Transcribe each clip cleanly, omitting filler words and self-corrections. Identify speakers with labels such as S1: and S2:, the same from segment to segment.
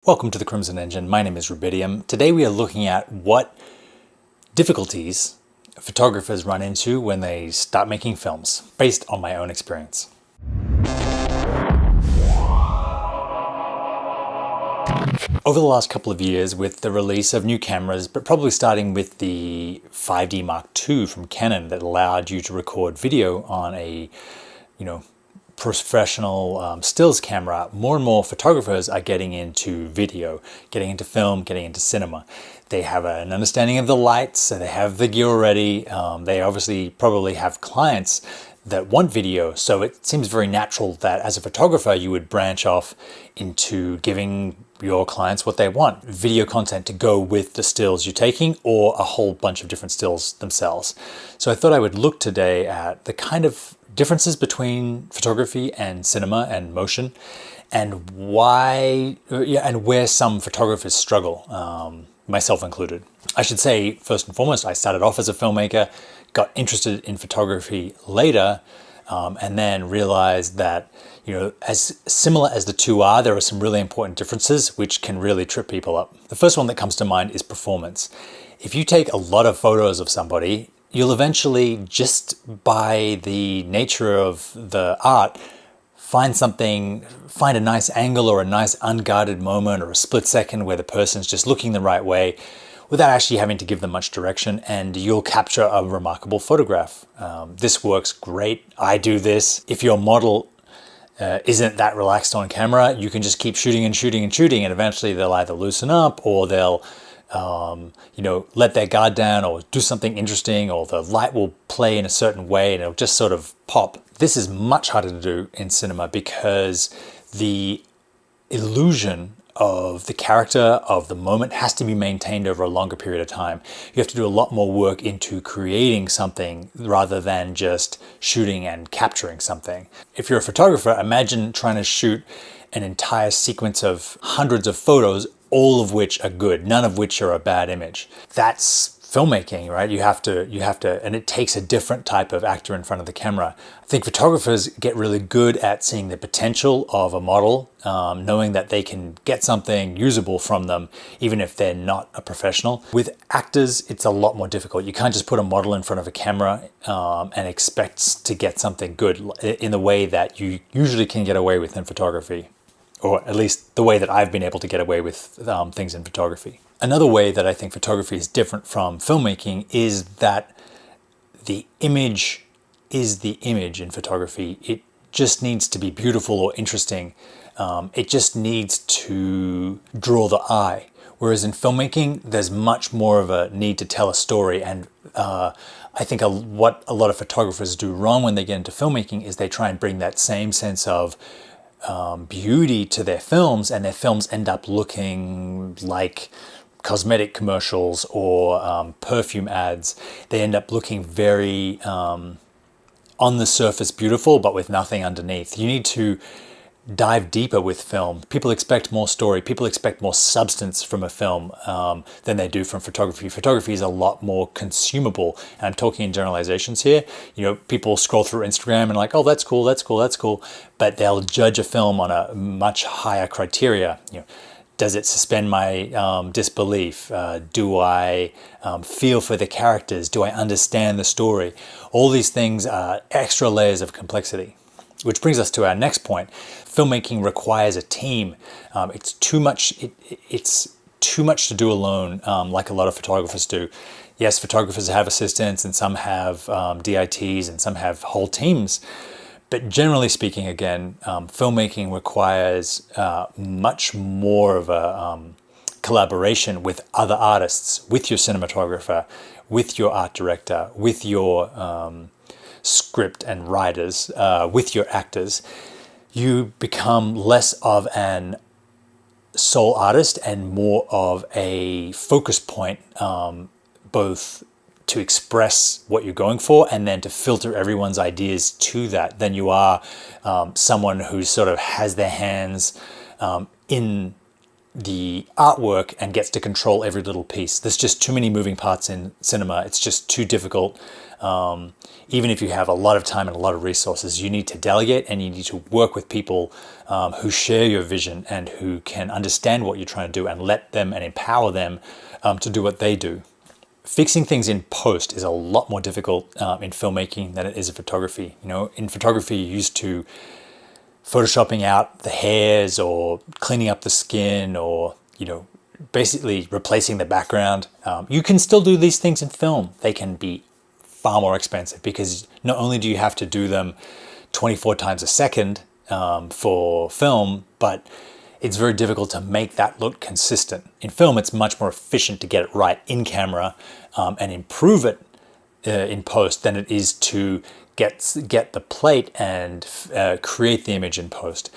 S1: Welcome to the Crimson Engine. My name is Rubidium. Today we are looking at what difficulties photographers run into when they start making films, based on my own experience. Over the last couple of years, with the release of new cameras, but probably starting with the 5D Mark II from Canon that allowed you to record video on a, professional stills camera, more and more photographers are getting into video, getting into film, getting into cinema. They have an understanding of the lights, so they have the gear already. They obviously probably have clients that want video, so it seems very natural that as a photographer you would branch off into giving your clients what they want. Video content to go with the stills you're taking, or a whole bunch of different stills themselves. So I thought I would look today at the kind of differences between photography and cinema and motion, and where some photographers struggle, myself included. I should say, first and foremost, I started off as a filmmaker, got interested in photography later, and then realized that, as similar as the two are, there are some really important differences which can really trip people up. The first one that comes to mind is performance. If you take a lot of photos of somebody, you'll eventually, just by the nature of the art, find a nice angle or a nice unguarded moment or a split second where the person's just looking the right way without actually having to give them much direction, and you'll capture a remarkable photograph. This works great. I do this. If your model isn't that relaxed on camera, you can just keep shooting and shooting and shooting, and eventually they'll either loosen up or they'll let their guard down or do something interesting, or the light will play in a certain way and it'll just sort of pop. This is much harder to do in cinema because the illusion of the character of the moment has to be maintained over a longer period of time. You have to do a lot more work into creating something rather than just shooting and capturing something. If you're a photographer, imagine trying to shoot an entire sequence of hundreds of photos, all of which are good, none of which are a bad image. That's filmmaking, right? You have to, and it takes a different type of actor in front of the camera. I think photographers get really good at seeing the potential of a model, knowing that they can get something usable from them, even if they're not a professional. With actors, it's a lot more difficult. You can't just put a model in front of a camera and expect to get something good in the way that you usually can get away with in photography, or at least the way that I've been able to get away with things in photography. Another way that I think photography is different from filmmaking is that the image is the image in photography. It just needs to be beautiful or interesting. It just needs to draw the eye. Whereas in filmmaking, there's much more of a need to tell a story. And I think what a lot of photographers do wrong when they get into filmmaking is they try and bring that same sense of beauty to their films, and their films end up looking like cosmetic commercials or perfume ads. They end up looking very on the surface beautiful, but with nothing underneath. You need to dive deeper with film. People expect more story. People expect more substance from a film than they do from photography. Photography is a lot more consumable. And I'm talking in generalizations here. People scroll through Instagram and like, oh, that's cool, that's cool, that's cool. But they'll judge a film on a much higher criteria. Does it suspend my disbelief? Do I feel for the characters? Do I understand the story? All these things are extra layers of complexity. Which brings us to our next point. Filmmaking requires a team. It's too much. It's too much to do alone, like a lot of photographers do. Yes, photographers have assistants, and some have DITs, and some have whole teams. But generally speaking, again, filmmaking requires much more of a collaboration with other artists, with your cinematographer, with your art director, with your script and writers, with your actors. You become less of an sole artist and more of a focus point, both to express what you're going for and then to filter everyone's ideas to that, than you are someone who sort of has their hands in the artwork and gets to control every little piece. There's just too many moving parts in cinema. It's just too difficult. Even if you have a lot of time and a lot of resources, you need to delegate and you need to work with people who share your vision and who can understand what you're trying to do and let them and empower them to do what they do. Fixing things in post is a lot more difficult in filmmaking than it is in photography. You know, in photography, you're used to photoshopping out the hairs or cleaning up the skin or, you know, basically replacing the background. You can still do these things in film. They can be far more expensive because not only do you have to do them 24 times a second for film, but it's very difficult to make that look consistent. In film, it's much more efficient to get it right in camera and improve it in post than it is to get the plate and create the image in post.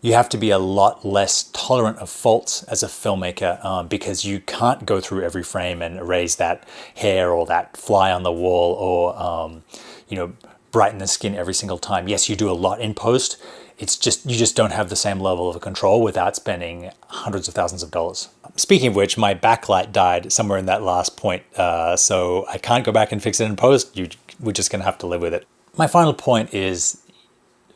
S1: You have to be a lot less tolerant of faults as a filmmaker because you can't go through every frame and erase that hair or that fly on the wall or you know, brighten the skin every single time. Yes, you do a lot in post. It's just, you just don't have the same level of control without spending hundreds of thousands of dollars. Speaking of which, my backlight died somewhere in that last point, so I can't go back and fix it in post. We're just gonna have to live with it. My final point is,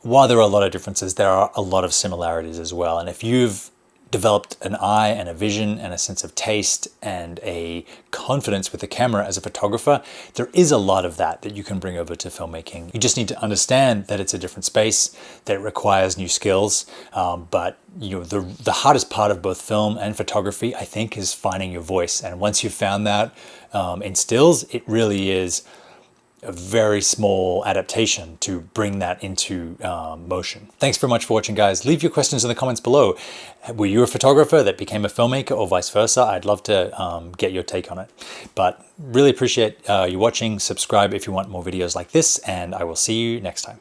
S1: while there are a lot of differences, there are a lot of similarities as well. And if you've developed an eye and a vision and a sense of taste and a confidence with the camera as a photographer, there is a lot of that you can bring over to filmmaking. You just need to understand that it's a different space, that it requires new skills. But you know, the hardest part of both film and photography, I think, is finding your voice. And once you've found that in stills, it really is a very small adaptation to bring that into motion. Thanks very much for watching, guys. Leave your questions in the comments below. Were you a photographer that became a filmmaker or vice versa? I'd love to get your take on it. But really appreciate you watching. Subscribe if you want more videos like this, and I will see you next time.